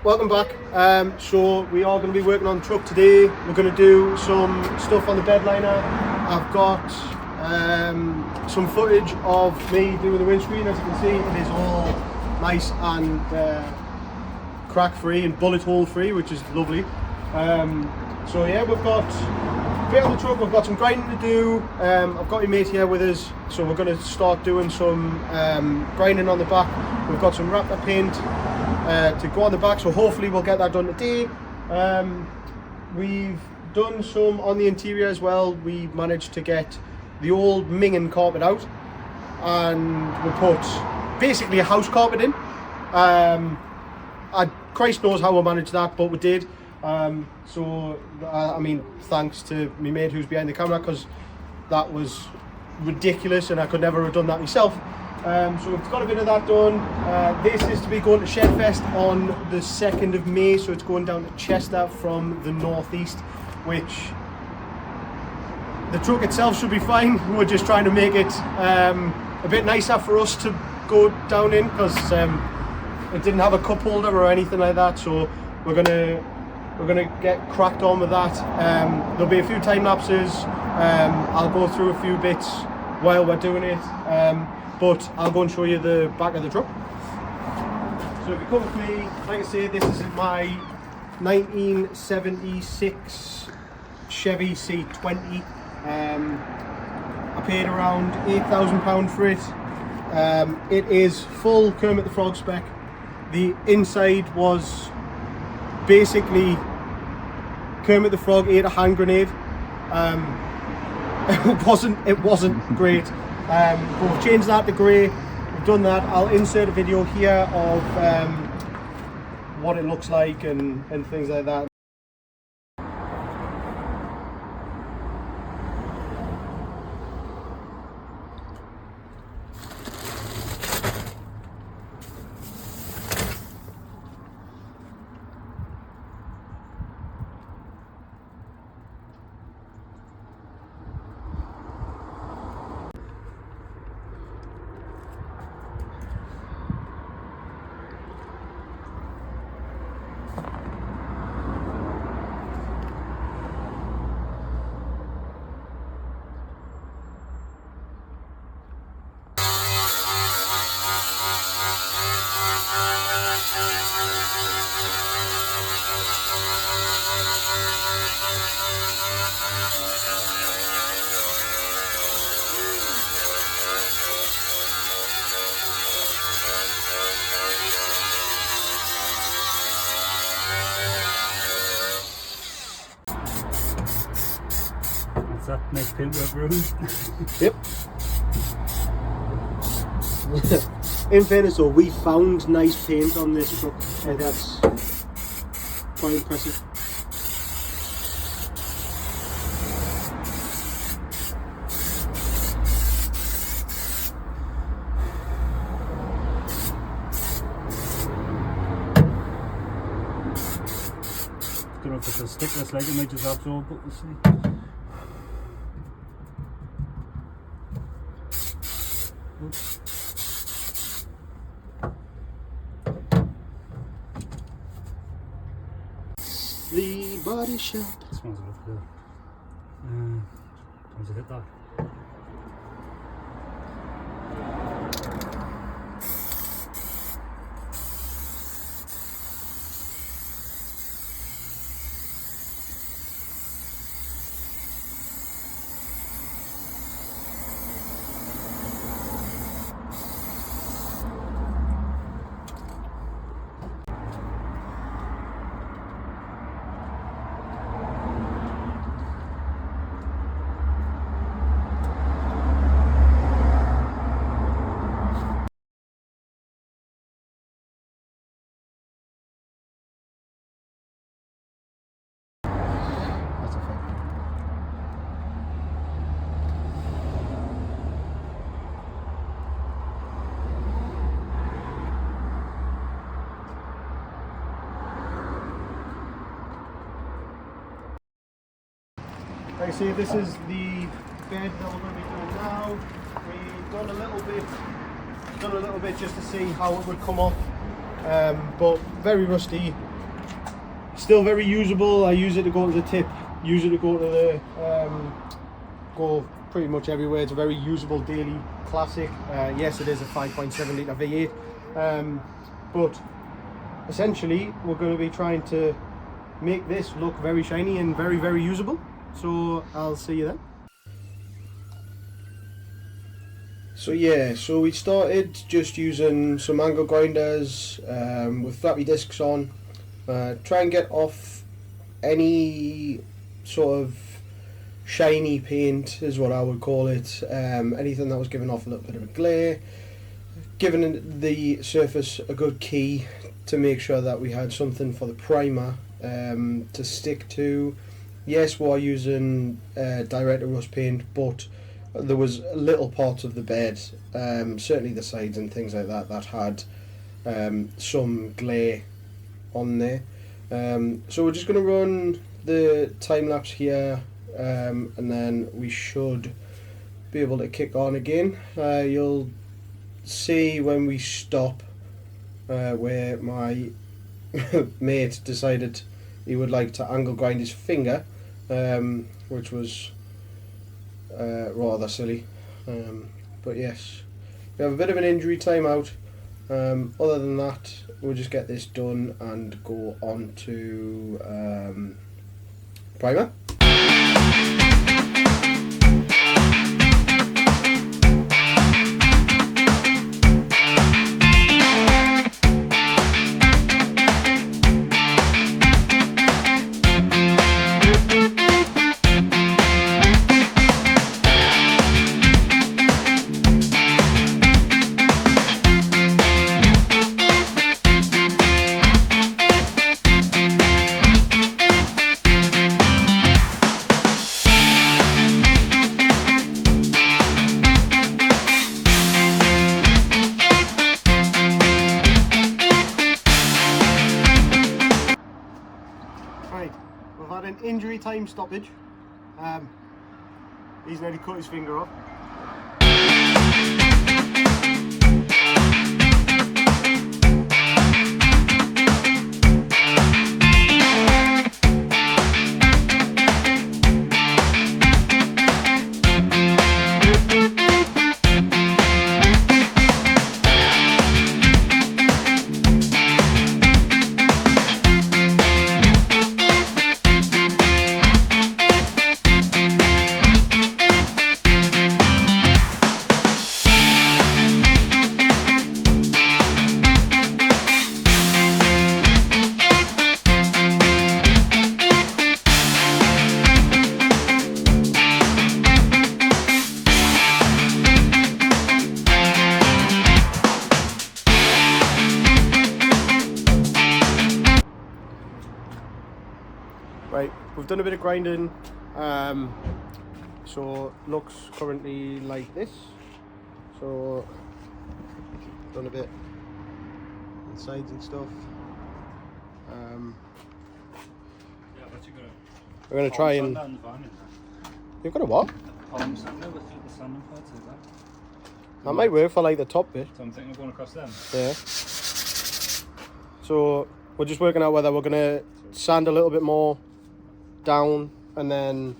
welcome back. So we are going to be working on the truck today. We're going to do some stuff on the Bedliner. I've got some footage of me doing the windscreen. As you can see, it is all nice and crack free and bullet hole free, which is lovely. So yeah, we've got a bit on the truck. We've got some grinding to do. I've got my mate here with us, so we're going to start doing some grinding on the back. We've got some Raptor paint to go on the back, so hopefully we'll get that done today. We've done some on the interior as well. We managed to get the old minging carpet out, and we put basically a house carpet in. Christ knows how we managed that, but we did. So I mean, thanks to my mate who's behind the camera, because that was ridiculous and I could never have done that myself. So we've got a bit of that done. This is to be going to Shedfest on the 2nd of May, so it's going down to Chester from the northeast, which the truck itself should be fine. We're just trying to make it a bit nicer for us to go down in, because it didn't have a cup holder or anything like that, so we're gonna get cracked on with that. There'll be a few time lapses. I'll go through a few bits while we're doing it, but I'll go and show you the back of the truck. So if you come with me, like I say, this is my 1976 Chevy C20. I paid around £8,000 for it. It is full Kermit the Frog spec. The inside was basically Kermit the Frog ate a hand grenade. It wasn't great. But we've changed that to grey. We've done that. I'll insert a video here of what it looks like and things like that. That nice paintwork room. Yep. In fairness though, we found nice paint on this truck, and that's quite impressive. Don't know if it's a stickless like it might just absorb, but we'll see. The body shop. It smells a bit good. Time's to hit that. Like I say, this is the bed that we're going to be doing now. We've done a little bit just to see how it would come off, but very rusty. Still very usable. I use it to go to the tip, use it to go to the go pretty much everywhere. It's a very usable daily classic. Yes, it is a 5.7 litre V8, but essentially we're going to be trying to make this look very shiny and very, very usable. So I'll see you then. So yeah, so we started just using some angle grinders with flappy discs on, try and get off any sort of shiny paint is what I would call it, anything that was giving off a little bit of a glare, giving the surface a good key to make sure that we had something for the primer to stick to. Yes, we're using direct to rust paint, but there was little parts of the bed, certainly the sides and things like that, that had some glare on there. So we're just going to run the time lapse here, and then we should be able to kick on again. You'll see when we stop where my mate decided he would like to angle grind his finger, which was rather silly, but yes, we have a bit of an injury timeout. Other than that, we'll just get this done and go on to primer. Right, we've had an injury time stoppage. He's nearly cut his finger off. Right, we've done a bit of grinding, so looks currently like this. So done a bit on sides and stuff. We're gonna try and. You've got a what? That might work for like the top bit. So I'm thinking of going across them. Yeah. So we're just working out whether we're gonna sand a little bit more down, and then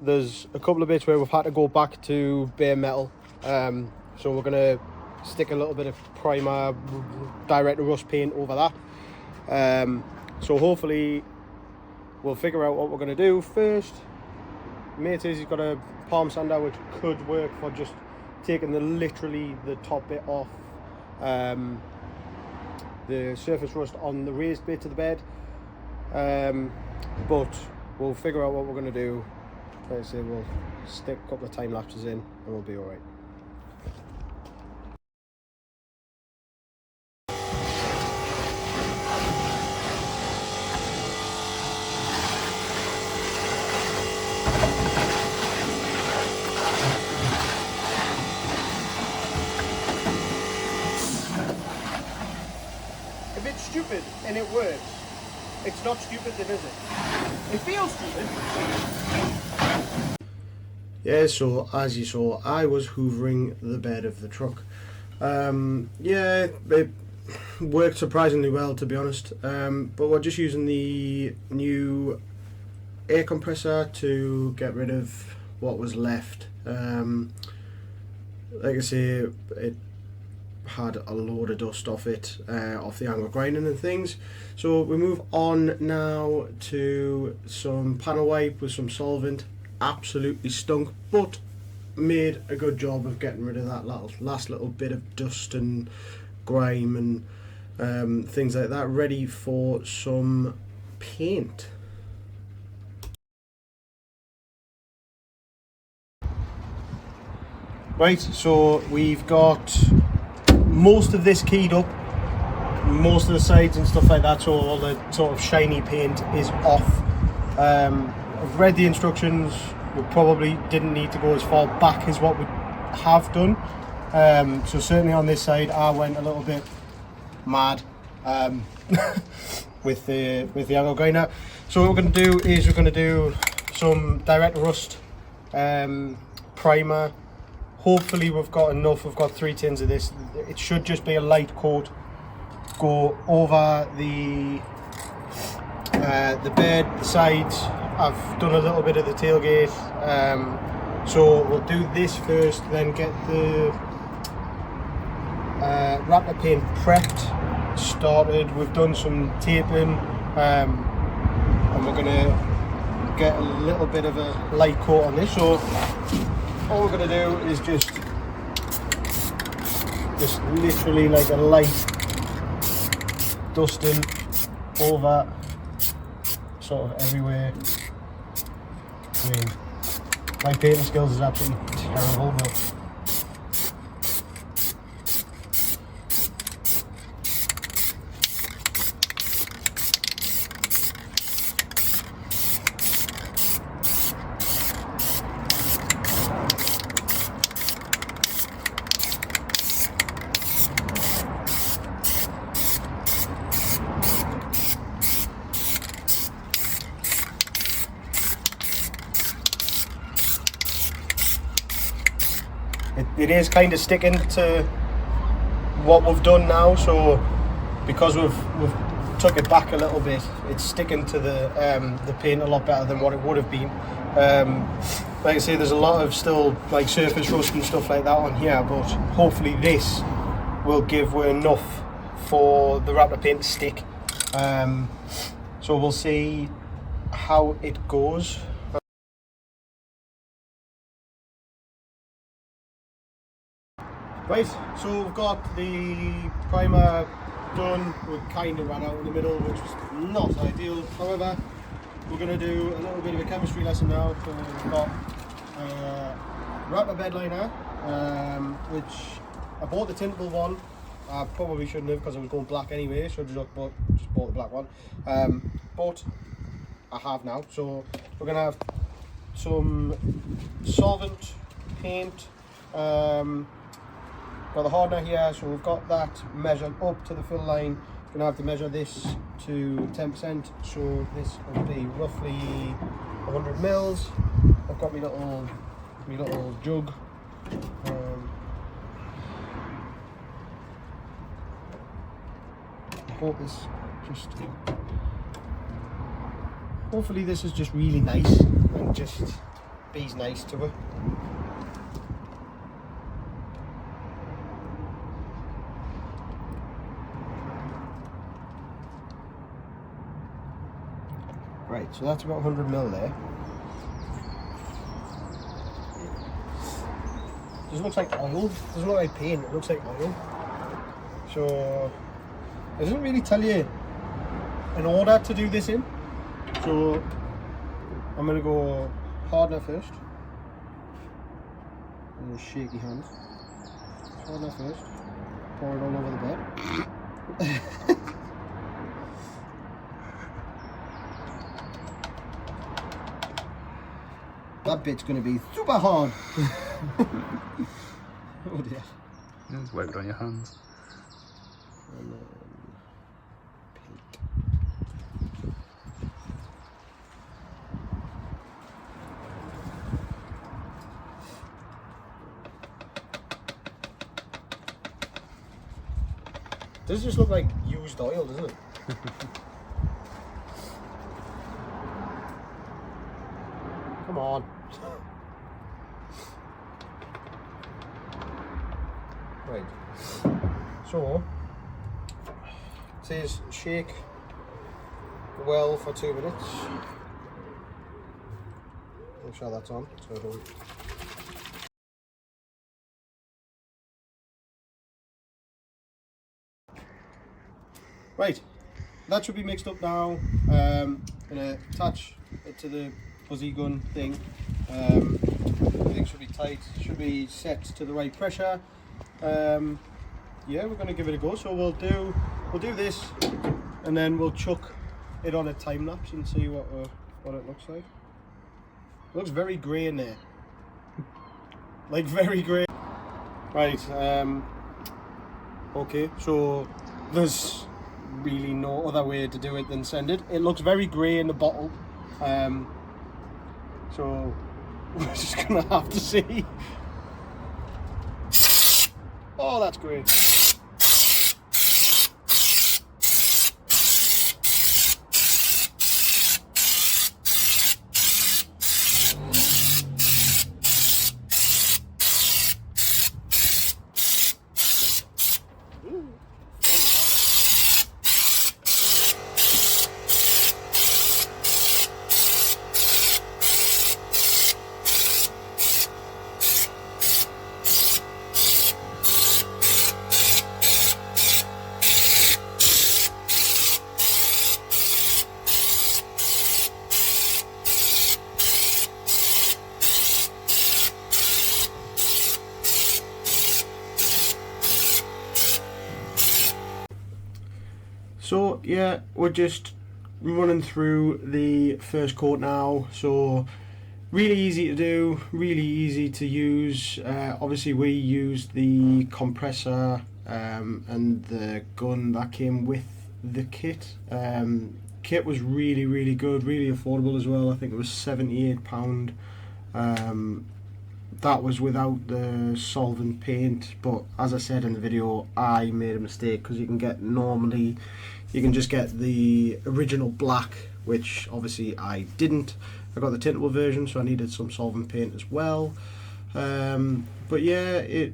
there's a couple of bits where we've had to go back to bare metal, so we're gonna stick a little bit of primer, direct to rust paint over that, so hopefully we'll figure out what we're gonna do first. Mate says he's got a palm sander which could work for just taking literally the top bit off the surface rust on the raised bit of the bed, but we'll figure out what we're going to do. Like I say, we'll stick a couple of time lapses in and we'll be alright. If it's stupid and it works, it's not stupid then, is it? It feels stupid. Yeah, so as you saw, I was hoovering the bed of the truck. Yeah, worked surprisingly well, to be honest. But we're just using the new air compressor to get rid of what was left. Like I say, it had a load of dust off it, off the angle grinding and things. So we move on now to some panel wipe with some solvent. Absolutely stunk, but made a good job of getting rid of that last little bit of dust and grime and things like that, ready for some paint. Right, so we've got most of this keyed up, most of the sides and stuff like that, so all the sort of shiny paint is off. I've read the instructions. We probably didn't need to go as far back as what we have done. So certainly on this side I went a little bit mad with the angle grinder. So what we're going to do is we're going to do some direct rust primer. Hopefully we've got enough. We've got 3 tins of this. It should just be a light coat, go over the bed, the sides. I've done a little bit of the tailgate, so we'll do this first, then get the Raptor paint prepped, started. We've done some taping, and we're gonna get a little bit of a light coat on this. So all we're gonna do is just literally like a light dusting over sort of everywhere. I mean, my painting skills is absolutely terrible, but it is kind of sticking to what we've done now, so because we've took it back a little bit, it's sticking to the paint a lot better than what it would have been. Like I say, there's a lot of still like surface rust and stuff like that on here, but hopefully this will give enough for the Raptor paint to stick. So we'll see how it goes. Right, so we've got the primer done. We kind of ran out in the middle, which was not ideal. However, we're going to do a little bit of a chemistry lesson now. So we've got Raptor Bedliner, which I bought the tintable one. I probably shouldn't have, because I was going black anyway, so I just bought the black one. But I have now, so we're going to have some solvent, paint, got the hardener here, so we've got that measured up to the fill line. We're gonna have to measure this to 10%, so this will be roughly 100 mils. I've got my little jug. Hopefully this is just really nice and just bees nice to it. Right, so that's about 100 mil there. Doesn't look like oil, doesn't look like paint, it looks like oil. So it doesn't really tell you an order to do this in. So I'm going to go hardener first. Little shaky hands. Hardener first. Pour it all over the bed. That bit's going to be super hard. Oh dear. Just wipe it on your hands. Does just look like used oil, doesn't it? Come on. Right. So, it says shake well for 2 minutes. Make sure that's on. So I don't. Right, that should be mixed up now. Gonna attach it to the fuzzy gun thing. Everything should be tight, should be set to the right pressure. Yeah, we're gonna give it a go. So we'll do this, and then we'll chuck it on a time lapse and see what it looks like. It looks very grey in there, like very grey. Right. Okay. So there's really no other way to do it than send it. It looks very grey in the bottle. So we're just gonna have to see. Oh, that's great. So yeah, we're just running through the first coat now. So really easy to do, really easy to use. Obviously we used the compressor and the gun that came with the kit. Kit was really good, really affordable as well. I think it was £78. That was without the solvent paint, but as I said in the video, I made a mistake, because you can just get the original black, which obviously I didn't. I got the tintable version, so I needed some solvent paint as well. But yeah, it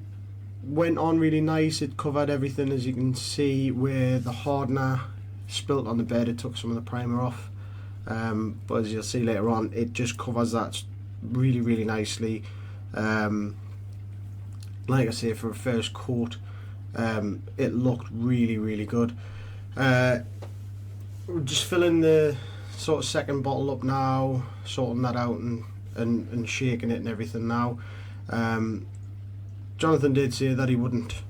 went on really nice. It covered everything, as you can see, where the hardener spilt on the bed. It took some of the primer off, but as you'll see later on, it just covers that really nicely. Like I say, for a first coat, it looked really good. We're just filling the sort of second bottle up now, sorting that out and shaking it and everything now. Jonathan did say that he wouldn't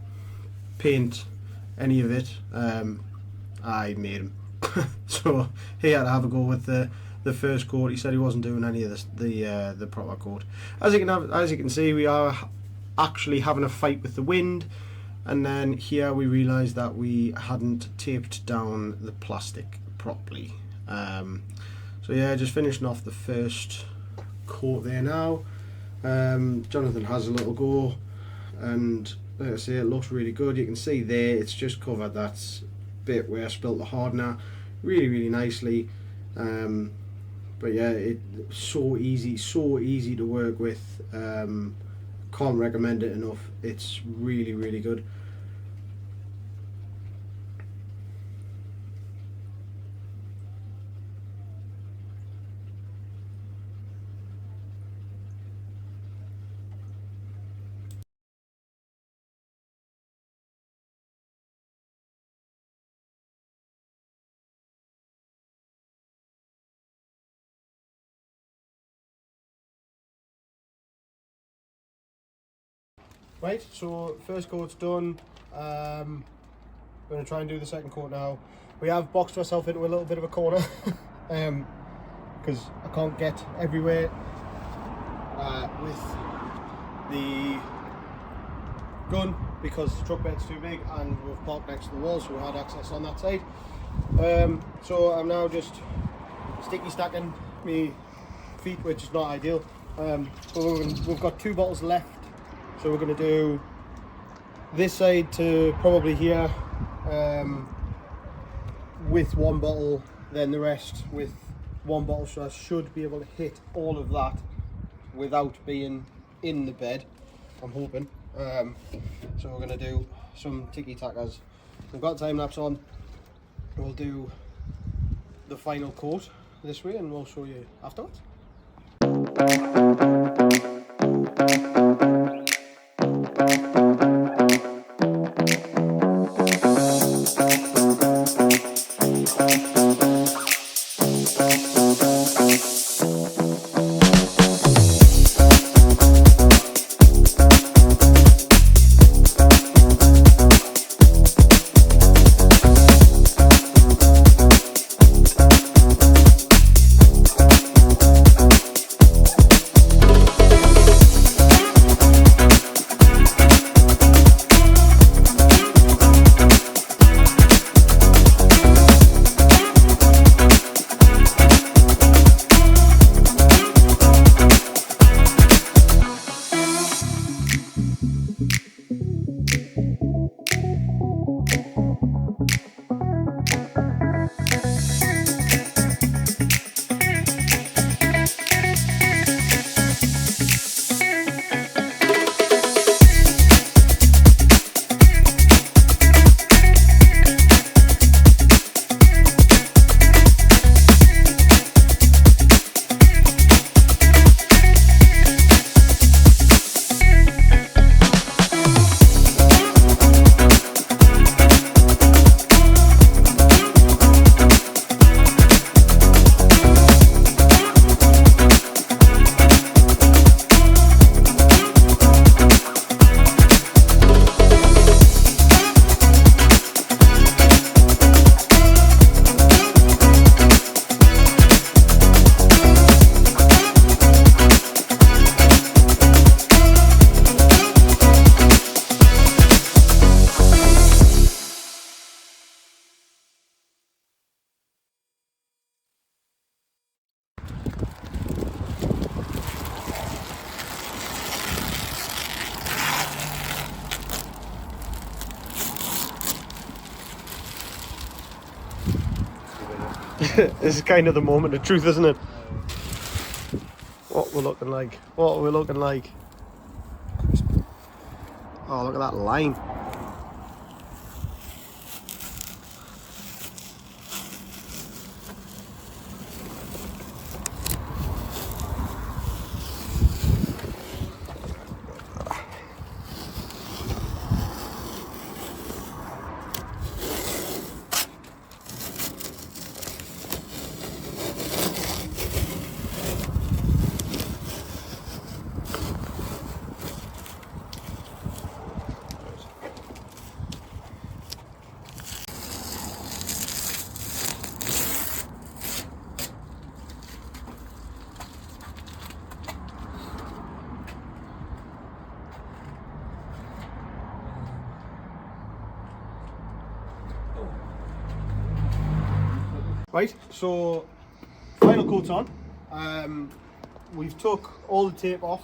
paint any of it. I made him. So he had to have a go with the first coat. He said he wasn't doing any of the proper coat. As you can see, we are actually having a fight with the wind, and then here we realised that we hadn't taped down the plastic properly. So yeah, just finishing off the first coat there now. Jonathan has a little go, and like I say, it looks really good. You can see there, it's just covered that bit where I spilt the hardener really nicely. But yeah, it's so easy to work with. Can't recommend it enough. It's really good. Right, so first coat's done. I'm going to try and do the second coat now. We have boxed ourselves into a little bit of a corner because I can't get everywhere with the gun, because the truck bed's too big and we've parked next to the wall, so we had access on that side. So I'm now just sticky stacking my feet, which is not ideal. But we've got 2 bottles left. So we're going to do this side to probably here, with one bottle, then the rest with one bottle, so I should be able to hit all of that without being in the bed, I'm hoping. So we're going to do some tiki-takas. We've got time lapse on. We'll do the final coat this way and we'll show you afterwards. This is kind of the moment of truth, isn't it? What we're looking like. What are we looking like? Oh, look at that line. Right, so final coat's on. We've took all the tape off.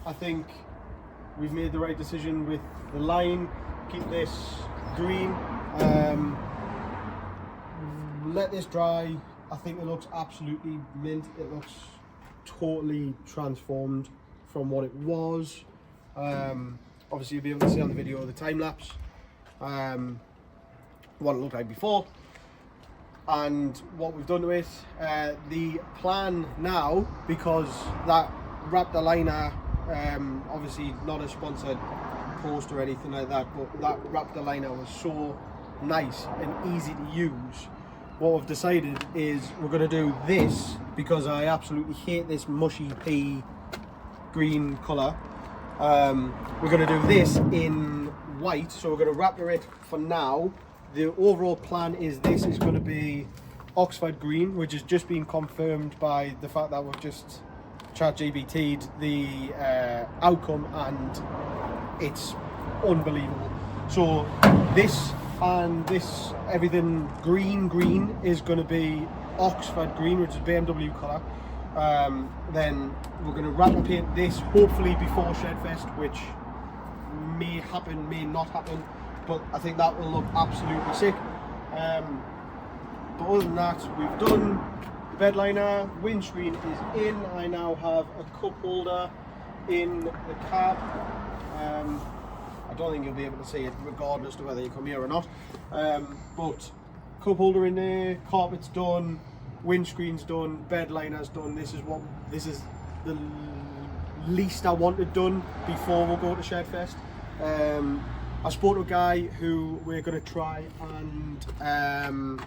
I think we've made the right decision with the line. Keep this green. Let this dry. I think it looks absolutely mint. It looks totally transformed from what it was. Obviously you'll be able to see on the video the time lapse what it looked like before and what we've done to it. The plan now, because that Raptor Liner, obviously not a sponsored post or anything like that, but that Raptor Liner was so nice and easy to use, what we've decided is we're going to do this, because I absolutely hate this mushy pea green colour. We're going to do this in white, so we're going to Raptor it for now. The overall plan is this is going to be Oxford green, which has just been confirmed by the fact that we've just ChatGPT'd the outcome, and it's unbelievable. So this and this, everything green is going to be Oxford green, which is BMW colour. Then we're going to Raptor paint this hopefully before Shedfest, which may happen, may not happen. but I think that will look absolutely sick. But other than that, we've done the Bedliner, windscreen is in. I now have a cup holder in the cab. I don't think you'll be able to see it regardless of whether you come here or not. But cup holder in there, carpet's done, windscreen's done, Bedliner's done. This is the least I wanted done before we'll go to Shedfest. I spoke to a guy who we're going to try and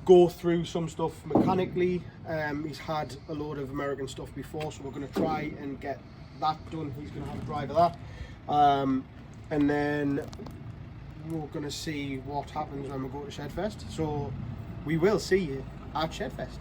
go through some stuff mechanically. He's had a load of American stuff before, so we're going to try and get that done. He's going to have a drive of that, and then we're going to see what happens when we go to Shedfest. So we will see you at Shedfest.